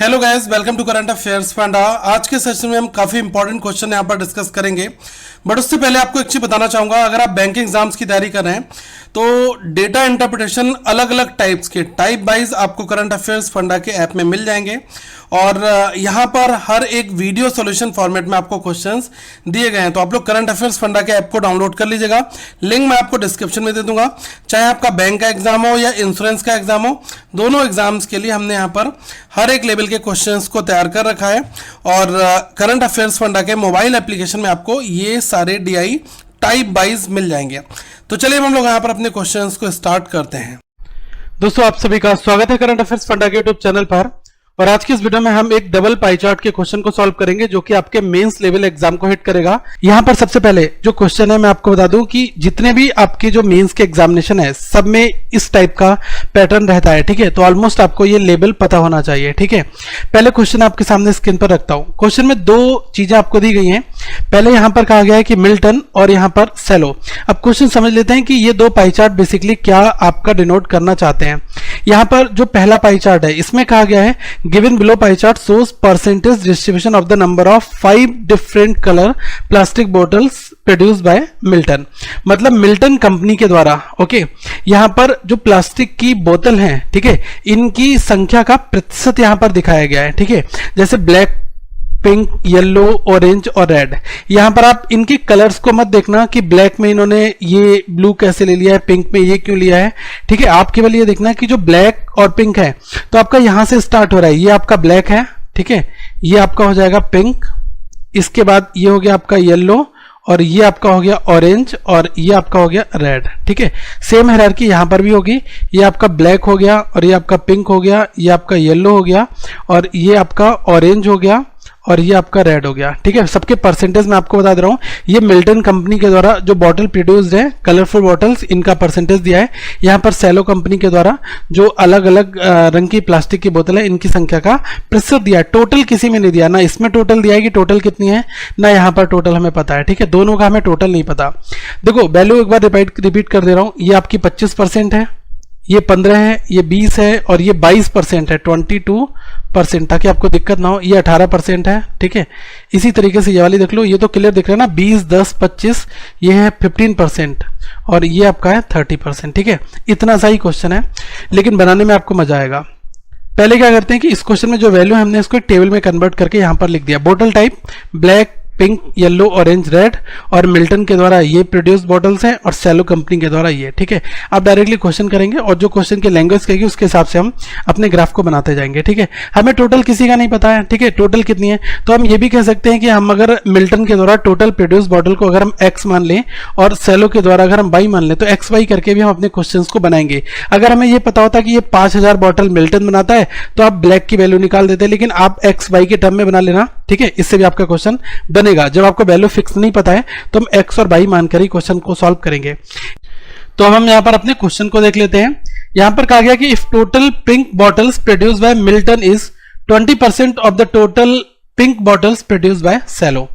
Hello guys, welcome to current affairs फंडा। आज के सेशन में हम काफी इंपॉर्टेंट क्वेश्चन यहाँ पर डिस्कस करेंगे, बट उससे पहले आपको एक चीज बताना चाहूंगा। अगर आप बैंकिंग एग्जाम्स की तैयारी कर रहे हैं तो डेटा इंटरप्रिटेशन अलग अलग टाइप्स के टाइप वाइज आपको करंट अफेयर्स फंडा के ऐप में मिल जाएंगे और यहाँ पर हर एक वीडियो सॉल्यूशन फॉर्मेट में आपको क्वेश्चंस दिए गए हैं। तो आप लोग करंट अफेयर्स फंडा के ऐप को डाउनलोड कर लीजिएगा, लिंक मैं आपको डिस्क्रिप्शन में दे दूंगा। चाहे आपका बैंक का एग्जाम हो या इंश्योरेंस का एग्जाम हो, दोनों एग्जाम्स के लिए हमने यहाँ पर हर एक लेवल के क्वेश्चंस को तैयार कर रखा है और करंट अफेयर्स फंडा के मोबाइल एप्लीकेशन में आपको ये सारे डीआई टाइप वाइज मिल जाएंगे। तो चलिए हम लोग यहाँ पर अपने क्वेश्चंस को स्टार्ट करते हैं। दोस्तों, आप सभी का स्वागत है करंट अफेयर्स फंडा के यूट्यूब चैनल पर। और आज की इस वीडियो में हम एक डबल पाई चार्ट के क्वेश्चन को सॉल्व करेंगे जो कि आपके मेंस लेवल एग्जाम को हिट करेगा। यहां पर सबसे पहले जो क्वेश्चन है मैं आपको बता दूं कि जितने भी आपके जो मेंस के एग्जामिनेशन है सब में इस टाइप का पैटर्न रहता है, ठीक है। तो ऑलमोस्ट आपको ये लेवल पता होना चाहिए, ठीक है। पहले क्वेश्चन आपके सामने स्क्रीन पर रखता हूं। क्वेश्चन में दो चीजें आपको दी गई हैं। पहले यहां पर कहा गया है कि मिल्टन और यहां पर सेलो। अब क्वेश्चन समझ लेते हैं कि ये दो पाई चार्ट बेसिकली क्या आपका डिनोट करना चाहते हैं। यहां पर जो पहला पाई चार्ट है इसमें कहा गया है given below pie chart shows percentage distribution of the number of 5 different color plastic bottles produced by Milton। मतलब मिल्टन कंपनी के द्वारा, ओके, यहां पर जो प्लास्टिक की बोतल हैं, ठीक है, इनकी संख्या का प्रतिशत यहां पर दिखाया गया है, ठीक है। जैसे ब्लैक, पिंक, येलो, ऑरेंज और रेड। यहां पर आप इनके कलर्स को मत देखना कि ब्लैक में इन्होंने ये ब्लू कैसे ले लिया है, पिंक में ये क्यों लिया है, ठीक है। आप केवल ये देखना कि जो ब्लैक और पिंक है तो आपका यहां से स्टार्ट हो रहा है। ये आपका ब्लैक है, ठीक है, ये आपका हो जाएगा पिंक, इसके बाद ये हो गया आपका येलो और ये आपका हो गया ऑरेंज और ये आपका हो गया रेड, ठीक है। सेम हायरार्की यहां पर भी होगी। ये आपका ब्लैक हो गया और ये आपका पिंक हो गया, ये आपका येलो हो गया और ये आपका ऑरेंज हो गया और ये आपका रेड हो गया, ठीक है। सबके परसेंटेज मैं आपको बता दे रहा हूं। ये मिल्टन कंपनी के द्वारा जो बॉटल प्रोड्यूस्ड है, कलरफुल बॉटल्स, इनका परसेंटेज दिया है। यहां पर सेलो कंपनी के द्वारा जो अलग अलग रंग की प्लास्टिक की बोतल है इनकी संख्या का प्रतिशत दिया है। टोटल किसी में नहीं दिया, ना इसमें टोटल दिया है कि टोटल कितनी है, ना यहां पर टोटल हमें पता है, ठीक है। दोनों का हमें टोटल नहीं पता। देखो वैल्यू एक बार रिपीट कर दे रहा हूं। ये आपकी 25% है, ये 15 है, ये 20 है और ये 22% है, 22%, ताकि आपको दिक्कत ना हो। ये 18% है, ठीक है। इसी तरीके से ये वाली देख लो, ये तो क्लियर दिख रहा है ना, 20, 10, 25, ये है 15% और ये आपका है 30%, ठीक है। इतना सा ही क्वेश्चन है लेकिन बनाने में आपको मजा आएगा। पहले क्या करते हैं कि इस क्वेश्चन में जो वैल्यू है हमने इसको एक टेबल में कन्वर्ट करके यहां पर लिख दिया। बोतल type black, pink, yellow, orange, red और मिल्टन के द्वारा ये प्रोड्यूस बॉटल्स हैं और सेलो कंपनी के द्वारा ये, ठीक है। आप डायरेक्टली क्वेश्चन करेंगे और जो क्वेश्चन की लैंग्वेज कहेगी उसके हिसाब से हम अपने ग्राफ को बनाते जाएंगे, ठीक है। हमें टोटल किसी का नहीं पता है, ठीक है, टोटल कितनी है। तो हम ये भी कह सकते हैं कि हम अगर मिल्टन के द्वारा टोटल प्रोड्यूस बॉटल को अगर हम एक्स मान लें और सेलो के द्वारा अगर हम वाई मान लें तो एक्स वाई करके भी हम अपने क्वेश्चन को बनाएंगे। अगर हमें ये पता होता कि ये 5000 बॉटल मिल्टन बनाता है तो आप ब्लैक की वैल्यू निकाल देते, लेकिन आप एक्स वाई के टर्म में बना लेना, ठीक है। इससे भी आपका क्वेश्चन बनेगा। जब आपको वैल्यू फिक्स नहीं पता है तो हम एक्स और वाई मानकर ही क्वेश्चन को सॉल्व करेंगे। तो हम यहां पर अपने क्वेश्चन को देख लेते हैं। यहां पर कहा गया कि if total pink bottles produced by Milton is 20% of the total pink bottles produced by Cello.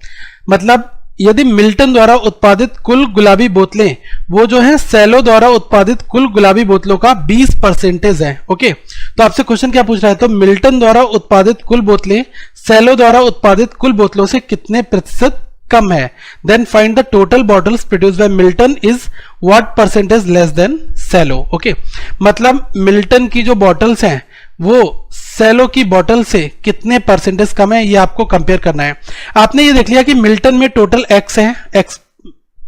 मतलब यदि मिल्टन द्वारा उत्पादित कुल गुलाबी बोतलें वो जो है सेलो द्वारा उत्पादित कुल गुलाबी बोतलों का 20% है, ओके। तो आपसे क्वेश्चन क्या पूछ रहा है, तो मिल्टन द्वारा उत्पादित कुल बोतलें सेलो द्वारा उत्पादित कुल बोतलों से कितने प्रतिशत कम है। Then find the total bottles produced by Milton is what percentage less than Cello, okay. मतलब मिल्टन की जो बॉटल्स हैं वो सेलो की बॉटल से कितने परसेंटेज कम है, ये आपको कंपेयर करना है। आपने ये देख लिया कि मिल्टन में टोटल एक्स है, एक्स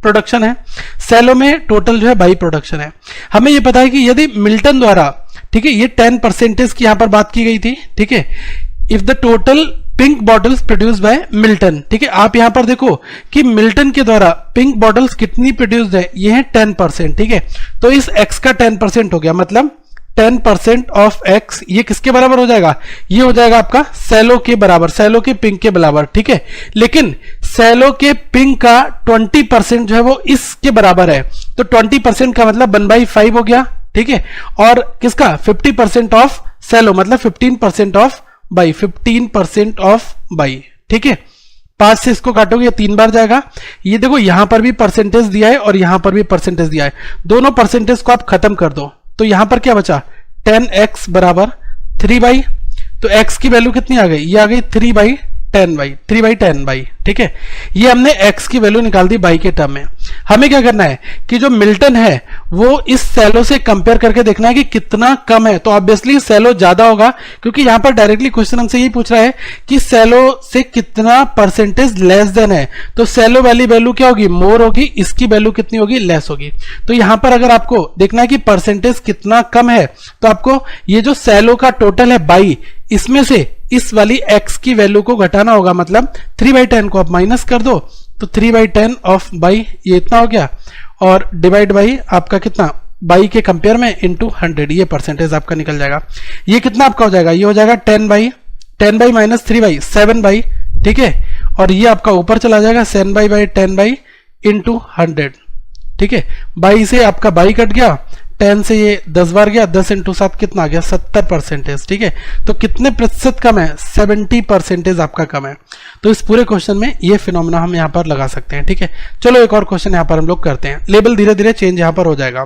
प्रोडक्शन है, सेलो में टोटल जो है बाई प्रोडक्शन है। हमें ये पता है कि यदि मिल्टन द्वारा, ठीक है, ये 10% की यहां पर बात की गई थी, ठीक है। If the total pink bottles produced by Milton, ठीक है, आप यहां पर देखो कि मिल्टन के द्वारा पिंक बॉटल्स कितनी प्रोड्यूस्ड है, ये है 10%, ठीक है। तो इस एक्स का 10% हो गया, मतलब 10% ऑफ एक्स ये किसके बराबर हो जाएगा, ये हो जाएगा आपका सेलो के बराबर, सेलो के पिंक के बराबर, ठीक है। लेकिन सेलो के पिंक का 20% जो है वो इसके बराबर है, तो 20% का मतलब 1/5 हो गया, ठीक है। और किसका 50% ऑफ सेलो मतलब 15% ऑफ बाई, 15% ऑफ बाई, ठीक है। 5 से इसको काटोगे ये 3 बार जाएगा। ये देखो यहां पर भी परसेंटेज दिया है और यहां पर भी परसेंटेज दिया है, दोनों परसेंटेज को आप खत्म कर दो तो यहां पर क्या बचा 10x बराबर 3/, तो x की वैल्यू कितनी आ गई, ये आ गई 3/10 ठीक है। ये हमने x की वैल्यू निकाल दी बाई के टर्म में। हमें क्या करना है कि जो मिल्टन है वो इस सेलो से कंपेयर करके देखना है कि कितना कम है। तो ऑब्वियसली सेलो ज्यादा होगा, क्योंकि यहां पर डायरेक्टली क्वेश्चन हमसे यही पूछ रहा है कि सेलो से कितना परसेंटेज लेस देन है। तो सेलो वाली वैल्यू क्या होगी, मोर होगी, इसकी वैल्यू कितनी होगी, लेस होगी। तो यहां पर अगर आपको देखना है कि परसेंटेज कितना कम है, तो आपको ये जो सेलो का टोटल है बाई, इसमें से इस वाली x की वैल्यू को घटाना होगा। मतलब 3/10 को आप माइनस कर दो तो 3/10 ऑफ बाई ये इतना हो गया, और डिवाइड बाई आपका कितना, बाई के कंपेयर में इनटू 100, ये परसेंटेज आपका निकल जाएगा। ये कितना आपका हो जाएगा, ये हो जाएगा 10/10 माइनस 3/, 7/, ठीक है। और ये आपका ऊपर चला जाएगा 7/10 इंटू 100, ठीक है। बाई से आपका बाई कट गया, 10 से ये 10 बार गया, 10 इंटू 7 कितना आ गया, 70%, ठीक है। तो कितने प्रतिशत कम है, 70% आपका कम है। तो इस पूरे क्वेश्चन में ये फिनोमेना हम यहाँ पर लगा सकते हैं, ठीक है। चलो एक और क्वेश्चन यहाँ पर हम लोग करते हैं, लेवल धीरे धीरे चेंज यहाँ पर हो जाएगा।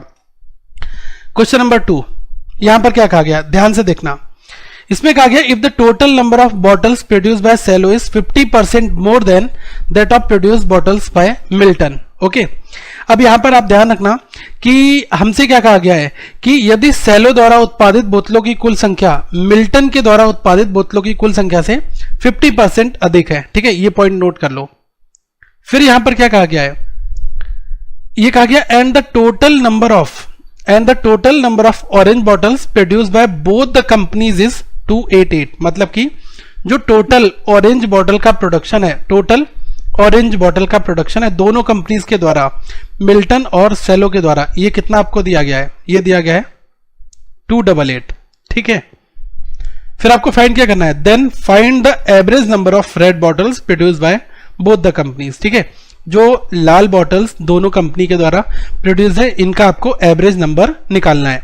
क्वेश्चन नंबर 2, यहाँ पर क्या कहा गया, ध्यान से देखना। इसमें कहा गया if the total number of bottles produce by Cello is 50% more than that of produce bottles by Milton, okay. अब यहां पर आप ध्यान रखना कि हमसे क्या कहा गया है कि यदि सेलो द्वारा उत्पादित बोतलों की कुल संख्या मिल्टन के द्वारा उत्पादित बोतलों की कुल संख्या से 50% अधिक है, ठीक है। ये पॉइंट नोट कर लो। फिर यहां पर क्या कहा गया है, ये कहा गया and the total number of orange bottles produce by both the companies is 288। मतलब कि जो टोटल ऑरेंज बॉटल का प्रोडक्शन है, टोटल ऑरेंज बॉटल का प्रोडक्शन है दोनों कंपनीज के द्वारा, मिल्टन और सेलो के द्वारा, ये कितना आपको दिया गया है, ये दिया गया है 288, ठीक है। फिर आपको फाइंड क्या करना है, then find the average number of red bottles produce by both the companies, ठीक है। जो लाल बॉटल्स दोनों कंपनी के द्वारा प्रोड्यूस है, इनका आपको एवरेज नंबर निकालना है।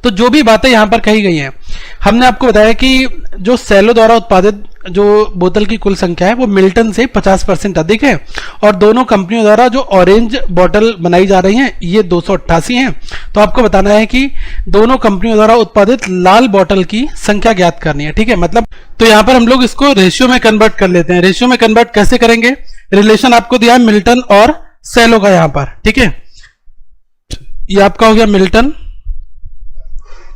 तो जो भी बातें यहां पर कही गई हैं, हमने आपको बताया कि जो सेलो द्वारा उत्पादित जो बोतल की कुल संख्या है वो मिल्टन से 50% अधिक है, और दोनों कंपनियों द्वारा जो ऑरेंज बॉटल बनाई जा रही हैं ये 288 हैं। तो आपको बताना है कि दोनों कंपनियों द्वारा उत्पादित लाल बॉटल की संख्या ज्ञात करनी है, ठीक है। मतलब तो यहां पर हम लोग इसको रेशियो में कन्वर्ट कर लेते हैं। रेशियो में कन्वर्ट कैसे करेंगे, रिलेशन आपको दिया है मिल्टन और सेलो का यहां पर, ठीक है। ये आपका हो गया मिल्टन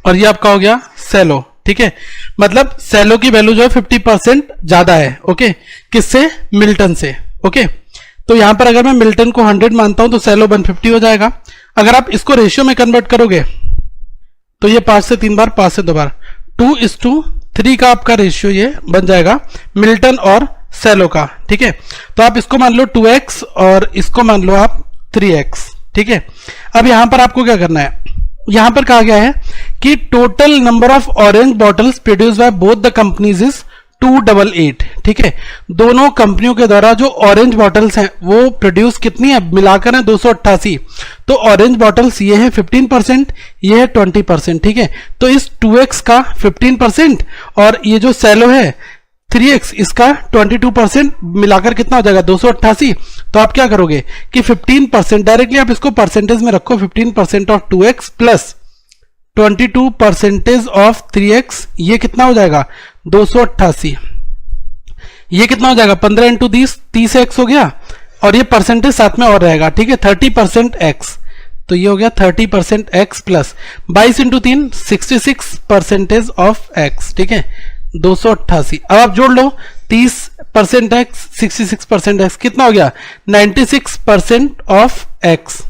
और ये आपका हो गया सेलो, ठीक है। मतलब सेलो की वैल्यू जो है 50% ज्यादा है, ओके, किससे, मिल्टन से, ओके। तो यहां पर अगर मैं मिल्टन को 100 मानता हूं तो सेलो 150 हो जाएगा। अगर आप इसको रेशियो में कन्वर्ट करोगे तो ये 5 से 3 बार, 5 से 2 बार, 2:3 का आपका रेशियो ये बन जाएगा मिल्टन और सेलो का, ठीक है। तो आप इसको मान लो 2x और इसको मान लो आप 3x, ठीक है। अब यहां पर आपको क्या करना है, यहां पर कहा गया है कि total number of orange bottles produce by both the companies is 288, ठीक है। दोनों कंपनियों के द्वारा जो ऑरेंज बॉटल्स हैं वो प्रोड्यूस कितनी है, मिलाकर है 288। तो ऑरेंज बॉटल्स ये है 15%, ये है 20%, ठीक है। तो इस 2x का 15% और ये जो सेलो है 3x, इसका 22% मिलाकर कितना हो जाएगा, 288। तो आप क्या करोगे कि 15%, डायरेक्टली आप इसको परसेंटेज में रखो, 15% of 2x plus 22% of 3x, ये कितना हो जाएगा 288। ये कितना हो जाएगा 15 इंटू 30x हो गया, और ये परसेंटेज साथ में और रहेगा, ठीक है, 30% x। तो ये हो गया 30% x plus 22 into 3 66% of x, ठीक है, 288। अब आप जोड़ लो 30% x 66% x कितना हो गया 96% of x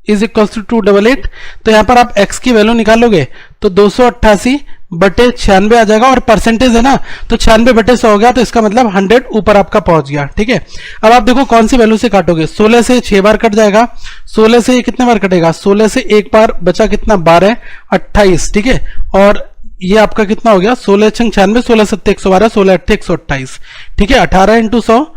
is equal to 288। तो यहां पर आप x की वैल्यू निकालोगे तो 288/96 आ जाएगा, और परसेंटेज है ना तो 96/100 हो गया, तो इसका मतलब 100 ऊपर आपका पहुंच गया, ठीक है। अब आप देखो कौन सी वैल्यू से काटोगे, 16 से 6 बार कट जाएगा, 16 से ये कितने बार कटेगा, 16 से एक बार बचा कितना 12, 28, ठीक है। और ये आपका कितना हो गया 16 × 96, 16 × 7 112, 16 × 8 128, ठीक है, 18 इंटू 100,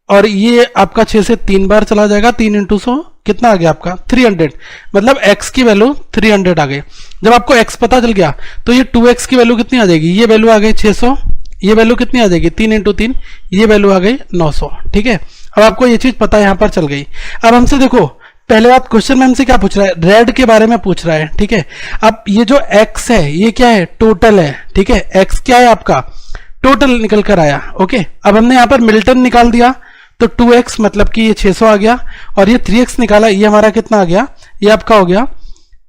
और ये आपका 6 से 3 बार चला जाएगा, 3 इंटू 100 कितना आ गया आपका 300। मतलब x की वैल्यू 300 आ गई। जब आपको x पता चल गया तो ये 2x की वैल्यू कितनी आ जाएगी, ये वैल्यू आ गई 600, ये वैल्यू कितनी आ जाएगी 3 इंटू 3, ये वैल्यू आ गई 900, ठीक है। अब आपको ये चीज पता यहां पर चल गई। अब हमसे देखो पहले बात, क्वेश्चन में हमसे क्या पूछ रहा है, रेड के बारे में पूछ रहा है, ठीक है। अब ये जो एक्स है ये क्या है, टोटल है, ठीक है। एक्स क्या है आपका, टोटल निकल कर आया, ओके। अब हमने यहाँ पर मिल्टन निकाल दिया तो 2x मतलब कि ये 600 आ गया, और ये 3x निकाला, ये हमारा कितना आ गया, ये आपका हो गया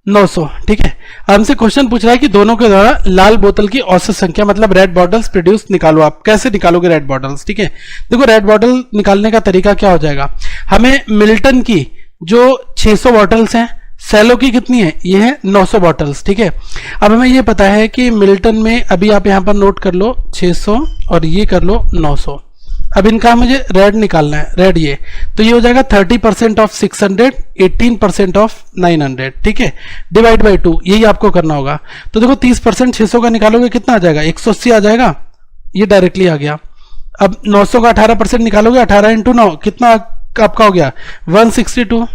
900, ठीक है। हमसे क्वेश्चन पूछ रहा है कि दोनों के द्वारा लाल बोतल की औसत संख्या मतलब रेड बॉटल्स प्रोड्यूस निकालो। आप कैसे निकालोगे रेड बॉटल्स, ठीक है। देखो रेड बॉटल निकालने का तरीका क्या हो जाएगा, हमें मिल्टन की जो 600 बॉटल्स हैं, सेलो की कितनी है, ये है 900 बॉटल्स, ठीक है। अब हमें ये पता है कि मिल्टन में, अभी आप यहां पर नोट कर लो 600 और ये कर लो 900। अब इनका मुझे रेड निकालना है, रेड ये, तो ये हो जाएगा 30% ऑफ 600, 18% ऑफ 900, ठीक है, डिवाइड बाई 2, यही आपको करना होगा। तो देखो 30% 600 का निकालोगे कितना आ जाएगा, 180 आ जाएगा, ये डायरेक्टली आ गया। अब 900 का 18% निकालोगे, 18 इंटू 9 कितना आपका हो गया, 162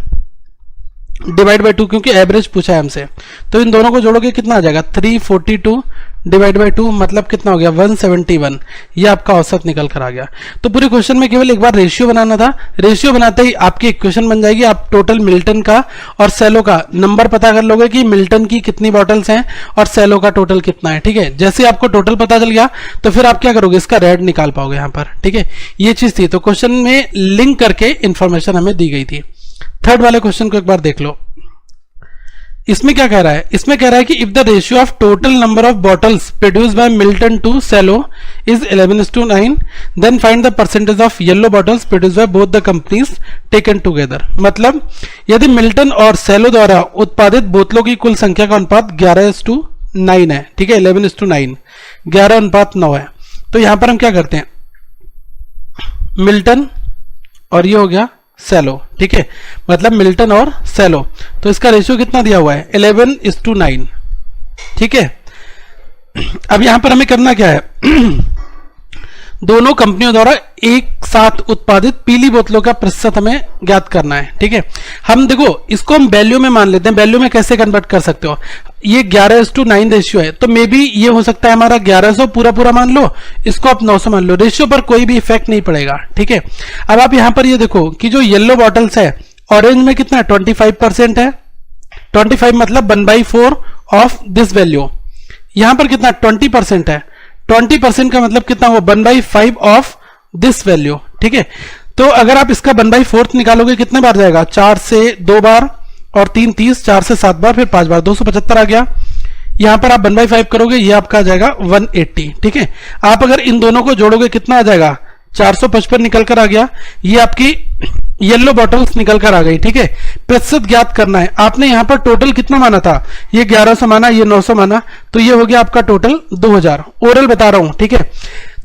डिवाइड बाई 2, क्योंकि एवरेज पूछा है हमसे, तो इन दोनों को जोड़ोगे कितना आ जाएगा, 342 डिवाइड बाई 2 मतलब कितना हो गया, 171। ये आपका औसत निकल कर आ गया। तो पूरे क्वेश्चन में केवल एक बार रेशियो बनाना था, रेशियो बनाते ही आपकी इक्वेशन बन जाएगी। आप टोटल मिल्टन का और सेलो का नंबर पता कर लोगे कि मिल्टन की कितनी बॉटल्स हैं और सेलो का टोटल कितना है, ठीक है। जैसे आपको टोटल पता चल गया तो फिर आप क्या करोगे, इसका रेड निकाल पाओगे यहाँ पर, ठीक है। ये चीज थी, तो क्वेश्चन में लिंक करके इंफॉर्मेशन हमें दी गई थी। थर्ड वाले क्वेश्चन को एक बार देख लो। इसमें क्या कह रहा है, इसमें कह रहा है कि if the ratio of total number of bottles produce by Milton to Cello is 11:9, then find the percentage of yellow bottles produce by both the companies taken together. मतलब यदि मिल्टन और सेलो द्वारा उत्पादित बोतलों की कुल संख्या का अनुपात 11:9 है, ठीक है, 11:9, 11:9 है, तो यहां पर हम क्या करते हैं, मिल्टन और ये हो गया सेलो, ठीक है, मतलब मिल्टन और सेलो, तो इसका रेशियो कितना दिया हुआ है, 11:9, ठीक है। अब यहां पर हमें करना क्या है, दोनों कंपनियों द्वारा एक साथ उत्पादित पीली बोतलों का प्रतिशत हमें ज्ञात करना है, ठीक है। हम देखो इसको हम वैल्यू में मान लेते हैं, वैल्यू में कैसे कन्वर्ट कर सकते हो, ये 11:9 रेशियो है, तो मे बी ये हो सकता है हमारा 1100 पूरा मान लो, इसको आप 900 मान लो, रेशियो पर कोई भी इफेक्ट नहीं पड़ेगा, ठीक है। अब आप यहां पर ये देखो कि जो येलो बॉटल्स है, ऑरेंज में कितना 25% है, 25 मतलब 1/4 ऑफ दिस वैल्यू, यहां पर कितना 20% है, 20% का मतलब कितना हुआ, 1/5 ऑफ दिस वैल्यू, ठीक है। तो अगर आप इसका 1/4 निकालोगे कितने बार जाएगा, 4 से 2 बार और 3 30, 4 से 7 बार, फिर 5 बार, 275 आ गया। यहां पर आप 1/5 करोगे, ये आपका आ जाएगा 180, ठीक है। आप अगर इन दोनों को जोड़ोगे कितना आ जाएगा, 455 निकल कर आ गया। ये आपकी येलो बॉटल्स निकल कर आ गई, ठीक है। प्रतिशत ज्ञात करना है, आपने यहां पर टोटल कितना माना था, ये 1100 माना, ये 900 माना, तो ये हो गया आपका टोटल 2000, ओरल बता रहा हूं, ठीक है।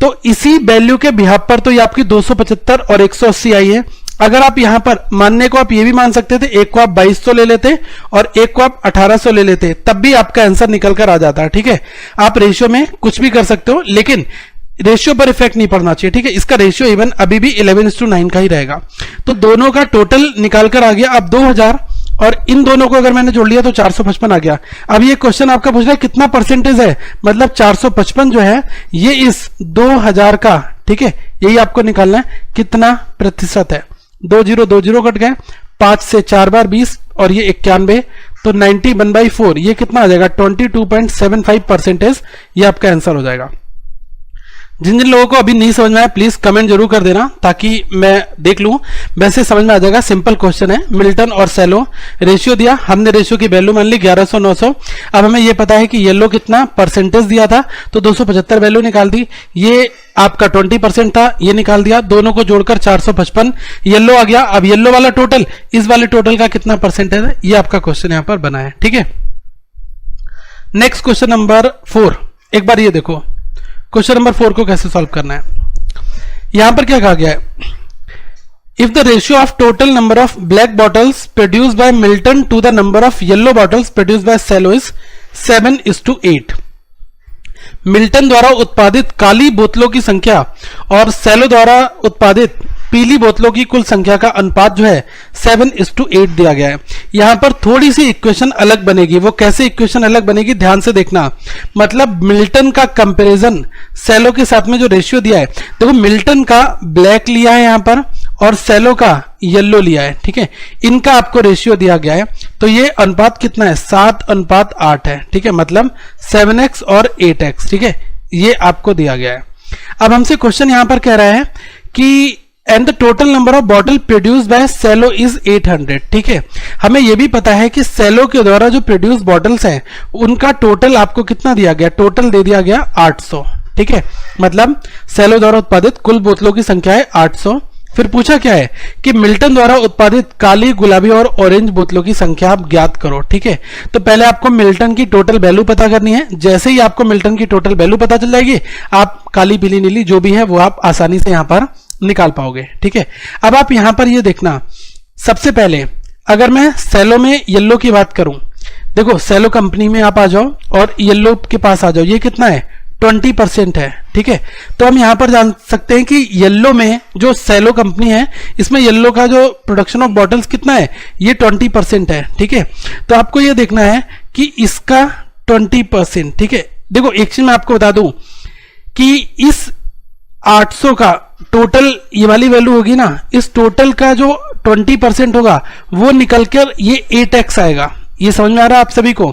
तो इसी वैल्यू के बिहाफ पर तो ये आपकी 275 और 180 आई है। अगर आप यहां पर मानने को आप ये भी मान सकते थे, एक को आप 2200 ले लेते और एक को आप 1800 ले लेते, तब भी आपका आंसर निकल कर आ जाता है, ठीक है। आप रेशियो में कुछ भी कर सकते हो, लेकिन रेशियो पर इफेक्ट नहीं पड़ना चाहिए, ठीक है। इसका रेशियो इवन अभी भी 11:9 का ही रहेगा। तो दोनों का टोटल निकाल कर आ गया अब 2000, और इन दोनों को अगर मैंने जोड़ लिया तो 455 आ गया। अब ये क्वेश्चन आपका पूछ रहा है कितना परसेंटेज है, मतलब 455 जो है ये इस 2000 का, ठीक है, यही आपको निकालना है कितना प्रतिशत है। 20 कट गए, 5 से 4 बार 20 और ये 91, तो 91/4 ये कितना आ जाएगा, 22.75%, ये आपका आंसर हो जाएगा। जिन जिन लोगों को अभी नहीं समझ में आया प्लीज कमेंट जरूर कर देना, ताकि मैं देख लूं, वैसे समझ में आ जाएगा। सिंपल क्वेश्चन है, मिल्टन और सेलो, रेशियो दिया, हमने रेशियो की वैल्यू मान ली 1100 900। अब हमें ये पता है कि येलो कितना परसेंटेज दिया था, तो 275 वैल्यू निकाल दी, ये आपका 20% था, ये निकाल दिया, दोनों को जोड़कर 455 येलो आ गया। अब येलो वाला टोटल इस वाले टोटल का कितना परसेंटेज है, ये आपका क्वेश्चन यहां पर बना है, ठीक है। नेक्स्ट क्वेश्चन नंबर 4, एक बार ये देखो क्वेश्चन नंबर 4 को कैसे सॉल्व करना है। यहां पर क्या कहा गया है, if the ratio of total number of black bottles produced by Milton to the number of yellow bottles produced by Cello is 7:8, Milton द्वारा उत्पादित काली बोतलों की संख्या और सेलो द्वारा उत्पादित पीली बोतलों की कुल संख्या का अनुपात जो है 7:8 दिया गया है। यहां पर थोड़ी सी इक्वेशन अलग बनेगी, वो कैसे इक्वेशन अलग बनेगी ध्यान से देखना। मतलब मिल्टन का कंपैरिजन सेलो के साथ में जो रेशियो दिया है, देखो मिल्टन का ब्लैक लिया है यहां पर और सेलो का येलो लिया है, ठीक है, इनका आपको रेशियो दिया गया है, तो ये अनुपात कितना है 7:8 है, ठीक है, मतलब 7x और 8x, ठीक है, ये आपको दिया गया है। अब हमसे क्वेश्चन यहां पर कह रहा है कि and the total number of bottle produce by Cello is 800, ठीक है, हमें यह भी पता है कि सेलो के द्वारा जो प्रोड्यूस बॉटल्स हैं उनका टोटल आपको कितना दिया गया, टोटल दे दिया गया 800, ठीक है, मतलब सेलो द्वारा उत्पादित कुल बोतलों की संख्या है 800। फिर पूछा क्या है कि मिल्टन द्वारा उत्पादित काली, गुलाबी और ऑरेंज बोतलों की संख्या आप ज्ञात करो, ठीक है। तो पहले आपको मिल्टन की टोटल वैल्यू पता करनी है, जैसे ही आपको मिल्टन की टोटल वैल्यू पता चल जाएगी, आप काली, पीली, नीली जो भी है वो आप आसानी से यहां पर निकाल पाओगे, ठीक है। अब आप यहां पर ये देखना, सबसे पहले अगर मैं सेलो में येलो की बात करूं, देखो सेलो कंपनी में आप आ जाओ और येलो के पास आ जाओ, ये कितना है 20% है, ठीक है। तो हम यहां पर जान सकते हैं कि येलो में जो सेलो कंपनी है इसमें येलो का जो प्रोडक्शन ऑफ बॉटल्स कितना है, ये 20% है, ठीक है। तो आपको ये देखना है कि इसका 20%, ठीक है। देखो एक चीज मैं आपको बता दूं कि इस 800 का टोटल ये वाली वैल्यू होगी ना, इस टोटल का जो 20% होगा वो निकलकर ये 8x आएगा। ये समझ में आ रहा है आप सभी को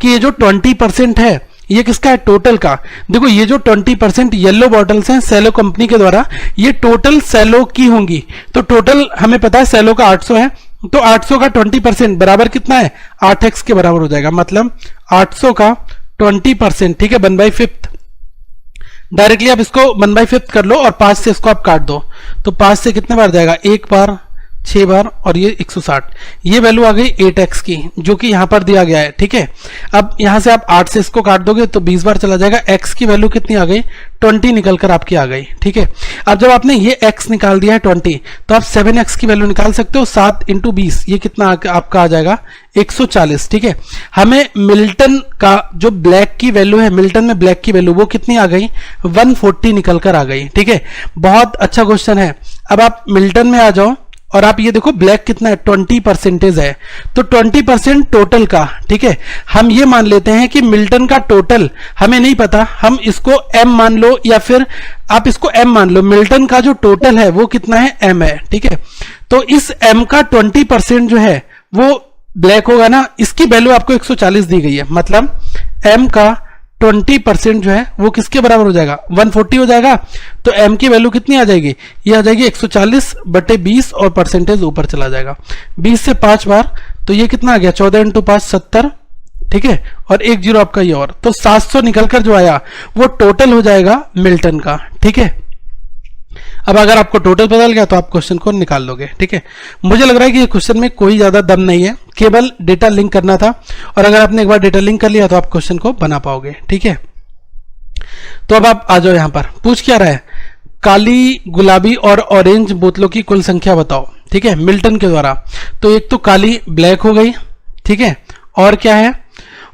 कि ये जो 20% है ये किसका है, टोटल का। देखो ये जो 20% येलो बॉटल्स हैं सेलो कंपनी के द्वारा, ये टोटल सेलो की होंगी, तो टोटल हमें पता है सेलो का 800 है, तो 800 का 20% बराबर कितना है 8x के बराबर हो जाएगा, मतलब 800 का 20%, ठीक है, 1/5। डायरेक्टली आप इसको 1/5 कर लो और 5 से इसको आप काट दो, तो 5 से कितने बार जाएगा, 1 बार, 6 बार और ये 160, ये वैल्यू आ गई 8x की, जो कि यहां पर दिया गया है, ठीक है। अब यहां से आप 8 से इसको काट दोगे तो 20 बार चला जाएगा, x की वैल्यू कितनी आ गई 20 निकलकर आपकी आ गई, ठीक है। अब जब आपने ये x निकाल दिया है 20, तो आप 7x की वैल्यू निकाल सकते हो, 7 × 20 ये कितना आपका आ जाएगा 140, ठीक है। हमें मिल्टन का जो ब्लैक की वैल्यू है, मिल्टन में ब्लैक की वैल्यू वो कितनी आ गई 140 निकलकर आ गई, ठीक है। बहुत अच्छा क्वेश्चन है। अब आप मिल्टन में आ जाओ और आप ये देखो ब्लैक कितना है 20% है, तो 20% टोटल का, ठीक है। हम ये मान लेते हैं कि मिल्टन का टोटल हमें नहीं पता, हम इसको m मान लो या फिर आप इसको m मान लो, मिल्टन का जो टोटल है वो कितना है m है, ठीक है। तो इस m का 20% जो है वो ब्लैक होगा ना, इसकी वैल्यू आपको 140 दी गई है, मतलब m का 20% जो है वो किसके बराबर हो जाएगा 140 हो जाएगा, तो m की वैल्यू कितनी आ जाएगी, ये आ जाएगी 140/20 और परसेंटेज ऊपर चला जाएगा 20 से 5 बार, तो ये कितना आ गया 14 × 5 70, ठीक है, और 1 0 आपका ये और, तो 700 निकलकर जो आया वो टोटल हो जाएगा मिल्टन का, ठीक है। अब अगर आपको टोटल पता चल गया तो आप क्वेश्चन को निकाल लोगे, ठीक है। मुझे लग रहा है कि ये क्वेश्चन में कोई ज्यादा दम नहीं है, केवल डेटा लिंक करना था, और अगर आपने एक बार डेटा लिंक कर लिया तो आप क्वेश्चन को बना पाओगे, ठीक है। तो अब आप आ जाओ, यहां पर पूछ क्या रहा है, काली, गुलाबी और ऑरेंज बोतलों की कुल संख्या बताओ, ठीक है, मिल्टन के द्वारा। तो एक तो काली ब्लैक हो गई, ठीक है, और क्या है,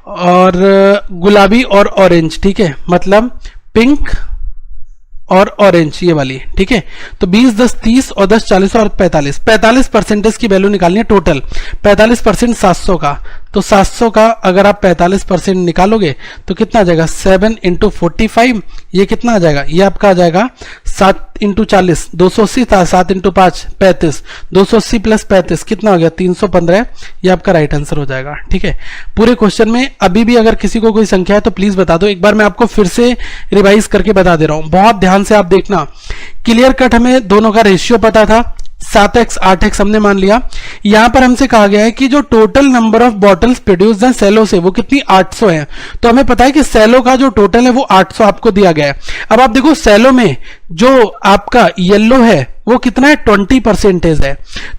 और गुलाबी और ऑरेंज, ठीक है, मतलब पिंक और ऑरेंज ये वाली, ठीक है। तो 20, 10, 30 और 10, 40 और 45% की वैल्यू निकालनी है टोटल। 45% 700 का, तो 700 का अगर आप 45% निकालोगे तो कितना आ जाएगा 7 × 45, ये कितना आ जाएगा, ये आपका आ जाएगा 7 × 40, 280 था, 7 × 5 35, 280 + 35 कितना हो गया 315, ये आपका राइट आंसर हो जाएगा, ठीक है। पूरे क्वेश्चन में अभी भी अगर किसी को कोई संख्या है तो प्लीज बता दो, एक बार मैं आपको फिर से रिवाइज करके बता दे रहा हूं, बहुत ध्यान से आप देखना। क्लियर कट हमें दोनों का रेशियो पता था, 7x 8x हमने मान लिया। यहां पर हमसे कहा गया है कि जो total number of bottles produced हैं सेलो से वो कितनी 800 है, तो हमें पता है कि सेलो का जो टोटल है वो 800 आपको दिया गया है। अब आप देखो सेलो में जो आपका येलो है वो कितना है 20% है,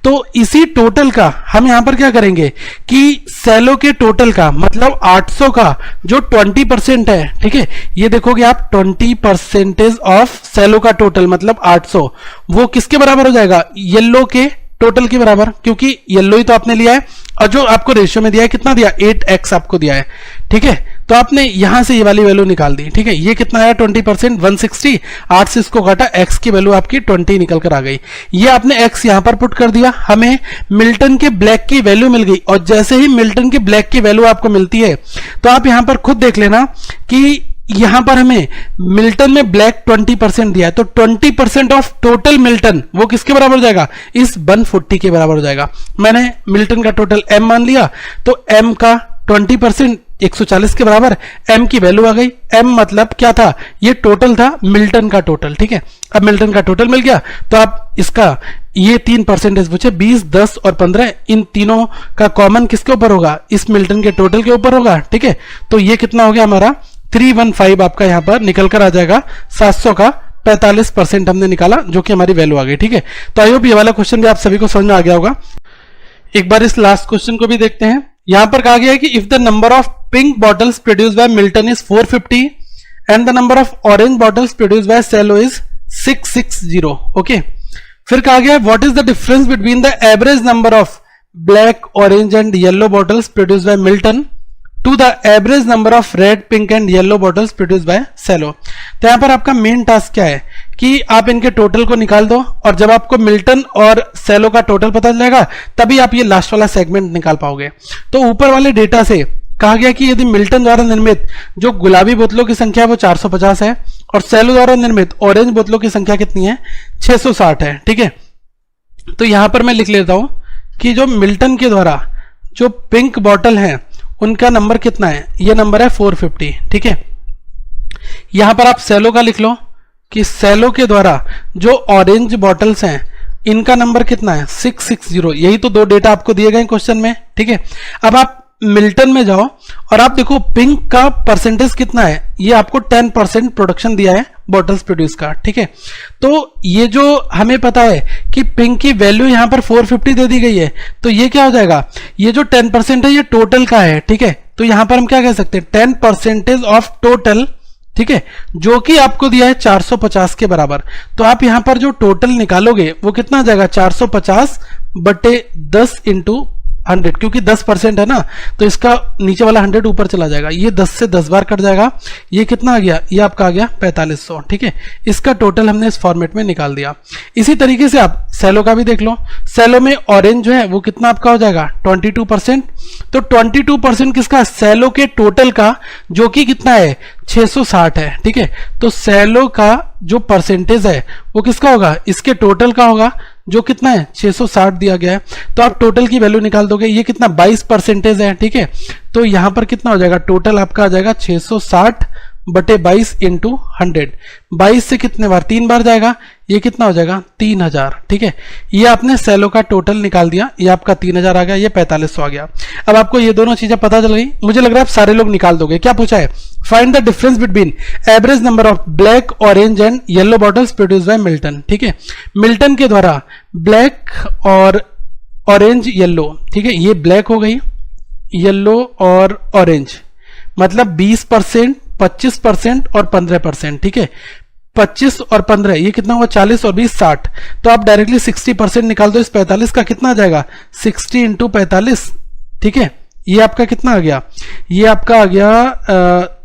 तो इसी टोटल का हम यहां पर क्या करेंगे कि सेलो के टोटल का मतलब 800 का जो 20% है, ठीक है, ये देखोगे आप 20% ऑफ सेलो का टोटल मतलब 800 वो किसके बराबर हो जाएगा येलो के टोटल के बराबर, क्योंकि येलो ही तो आपने लिया है और जो आपको रेशियो में दिया है कितना दिया 8x आपको दिया है, ठीक है। तो आपने यहां से ये वाली वैल्यू निकाल दी, ठीक है। ये कितना आया 20% 160, 8 से इसको काटा, x की वैल्यू आपकी 20 निकल कर आ गई। ये आपने x यहां पर पुट कर दिया, हमें मिल्टन के ब्लैक की वैल्यू मिल गई, और जैसे ही मिल्टन के ब्लैक की वैल्यू आपको मिलती है तो आप यहां पर खुद देख लेना कि यहां पर हमें मिल्टन में ब्लैक 20% दिया है, तो 20% ऑफ टोटल मिल्टन वो किसके बराबर हो जाएगा, इस 140 के बराबर हो जाएगा। मैंने मिल्टन का टोटल m मान लिया, तो m का 20% 140 के बराबर, m की वैल्यू आ गई। m मतलब क्या था, ये टोटल था मिल्टन का टोटल, ठीक है। अब मिल्टन का टोटल मिल गया, तो आप इसका ये 3% पूछे, 20, 10 और 15, इन तीनों का कॉमन किसके ऊपर होगा, इस मिल्टन के टोटल के ऊपर होगा, ठीक है। तो ये कितना हो गया हमारा 315 आपका यहां पर निकल कर आ जाएगा। 700 का 45% हमने निकाला, जो कि हमारी वैल्यू आ गई, ठीक है। तो आई होप ये वाला क्वेश्चन भी आप सभी को समझ में आ गया होगा। एक बार इस लास्ट क्वेश्चन को भी देखते हैं। यहां पर कहा गया है कि if the number of pink bottles produced by Milton is 450 and the number of orange bottles produced by Cello is 660, okay. फिर कहा गया है what is the difference between the average number of black, orange and yellow bottles produced by Milton to the average number of red, pink and yellow bottles produced by Cello. तो यहां पर आपका main task क्या है कि आप इनके total को निकाल दो, और जब आपको मिल्टन और सेलो का टोटल पता चलेगा तभी आप ये लास्ट वाला सेगमेंट निकाल पाओगे। तो ऊपर वाले डेटा से कहा गया कि यदि मिल्टन द्वारा निर्मित जो गुलाबी बोतलों की संख्या है वो 450 है, और सेलो द्वारा निर्मित ऑरेंज बोतलों की संख्या कितनी है, 660 है, ठीक है। तो यहां पर मैं लिख लेता हूं कि जो मिल्टन के द्वारा जो पिंक बॉटल है उनका नंबर कितना है, ये नंबर है 450, ठीक है। यहां पर आप सेलो का लिख लो कि सेलो के द्वारा जो ऑरेंज बॉटल्स हैं इनका नंबर कितना है, 660। यही तो दो डेटा आपको दिए गए क्वेश्चन में, ठीक है। अब आप मिल्टन में जाओ और आप देखो पिंक का परसेंटेज कितना है, ये आपको 10% प्रोडक्शन दिया है बॉटल्स प्रोड्यूस का, ठीक है। तो ये जो हमें पता है कि पिंक की वैल्यू यहां पर 450 दे दी गई है, तो ये क्या हो जाएगा, ये जो 10% है ये टोटल का है, ठीक है। तो यहां पर हम क्या कह सकते हैं, 10% ऑफ टोटल, ठीक है, जो कि आपको दिया है 450 के बराबर। तो आप यहां पर जो टोटल निकालोगे वो कितना आ जाएगा, 450 बटे 10 इंटू 100, क्योंकि 10% है ना, तो इसका नीचे वाला 100 ऊपर चला जाएगा, ये 10 से 10 बार कट जाएगा, ये कितना आ गया, ये आपका आ गया 4500, ठीक है। इसका टोटल हमने इस फॉर्मेट में निकाल दिया। इसी तरीके से आप सेलो का भी देख लो। सेलो में ऑरेंज जो है वो कितना आपका हो जाएगा, 22%। तो 22% किसका, सेलो के टोटल का, जो कि कितना है, 660 है, ठीक है। तो सेलो का जो परसेंटेज है वो किसका होगा, इसके टोटल का होगा, जो कितना है 660 दिया गया है। तो आप टोटल की वैल्यू निकाल दोगे, ये कितना 22% है, ठीक है। तो यहां पर कितना हो जाएगा, टोटल आपका आ जाएगा 660 बटे 22 इंटू 100। 22 से कितने बार, 3 बार जाएगा, ये कितना हो जाएगा 3000, ठीक है। ये आपने सेलो का टोटल निकाल दिया, ये आपका 3000 आ गया, ये 4500 आ गया। अब आपको ये दोनों चीजें पता चल गई, मुझे लग रहा है आप सारे लोग निकाल दोगे। क्या पूछा है, find the difference between average number of black, orange and yellow bottles produced by Milton, ठीक है। मिल्टन के द्वारा ब्लैक और ऑरेंज, येलो, ठीक है, ये ब्लैक हो गई, येलो और ऑरेंज, मतलब 20%, 25% और 15%, ठीक है। 25 और 15, ये कितना हुआ, 40 और 20 60। तो आप डायरेक्टली 60% निकाल दो, इस 45 का कितना आ जाएगा, 60 इंटू 45, ठीक है। ये आपका कितना आ गया, ये आपका आ गया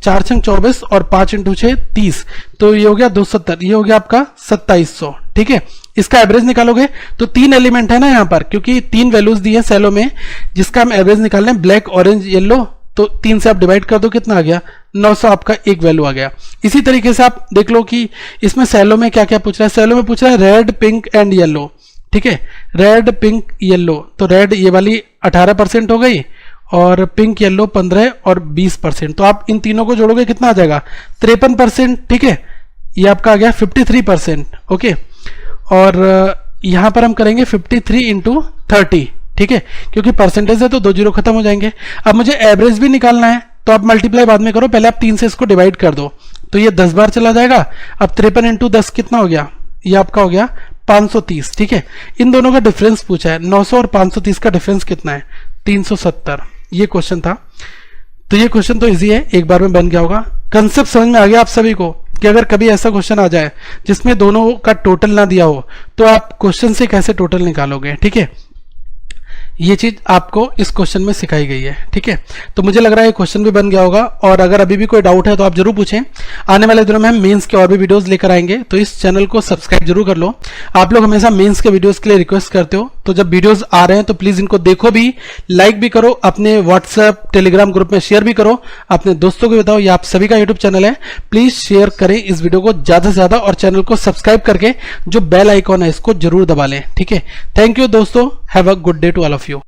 4 छंग 24 और 5 इंटू 6 30, तो ये हो गया 270, ये हो गया आपका 2700, ठीक है। इसका एवरेज निकालोगे तो 3 एलिमेंट है ना यहाँ पर, क्योंकि 3 वैल्यूज दी है सेलो में जिसका हम एवरेज निकाल रहे हैं, ब्लैक, ऑरेंज, येलो। तो 3 से आप डिवाइड कर दो, कितना आ गया 900, आपका एक वैल्यू आ गया। इसी तरीके से आप देख लो कि इसमें सेलो में क्या क्या पूछ रहा है। सेलो में पूछ रहा है रेड, पिंक एंड येलो, ठीक है। रेड, पिंक, येलो, तो रेड ये वाली 18% हो गई, और पिंक, येलो 15 और 20%। तो आप इन तीनों को जोड़ोगे कितना आ जाएगा, 53%, ठीक है। ये आपका आ गया 53%, ओके। और यहां पर हम करेंगे 53 इंटू 30, ठीक है, क्योंकि परसेंटेज है तो 2 जीरो खत्म हो जाएंगे। अब मुझे एवरेज भी निकालना है, तो आप मल्टीप्लाई बाद में करो, पहले आप 3 से इसको डिवाइड कर दो, तो ये 10 बार चला जाएगा। अब 53 इंटू 10 कितना हो गया, ये आपका हो गया 530, ठीक है। इन दोनों का डिफरेंस पूछा है, 900 और 530 का डिफरेंस कितना है, 370। ये क्वेश्चन था, तो ये क्वेश्चन तो इजी है, एक बार में बन गया होगा। कंसेप्ट समझ में आ गया आप सभी को कि अगर कभी ऐसा क्वेश्चन आ जाए जिसमें दोनों का टोटल ना दिया हो, तो आप क्वेश्चन से कैसे टोटल निकालोगे, ठीक है। ये चीज आपको इस क्वेश्चन में सिखाई गई है। ठीक है, तो मुझे लग रहा है ये क्वेश्चन भी बन गया होगा, और अगर अभी भी कोई डाउट है तो आप जरूर पूछें। आने वाले दिनों में हम मेंस के और भी वीडियोस लेकर आएंगे, तो इस चैनल को सब्सक्राइब जरूर कर लो। आप लोग हमेशा मेंस के वीडियोस के लिए रिक्वेस्ट करते हो, तो जब वीडियोस आ रहे हैं तो प्लीज इनको देखो भी, लाइक भी करो, अपने व्हाट्सएप टेलीग्राम ग्रुप में शेयर भी करो, अपने दोस्तों को बताओ। ये आप सभी का यूट्यूब चैनल है, प्लीज शेयर करें इस वीडियो को ज्यादा से ज्यादा, और चैनल को सब्सक्राइब करके जो बेल आइकॉन है इसको जरूर दबा लें। ठीक है, थैंक यू दोस्तों, have a good day to all of you.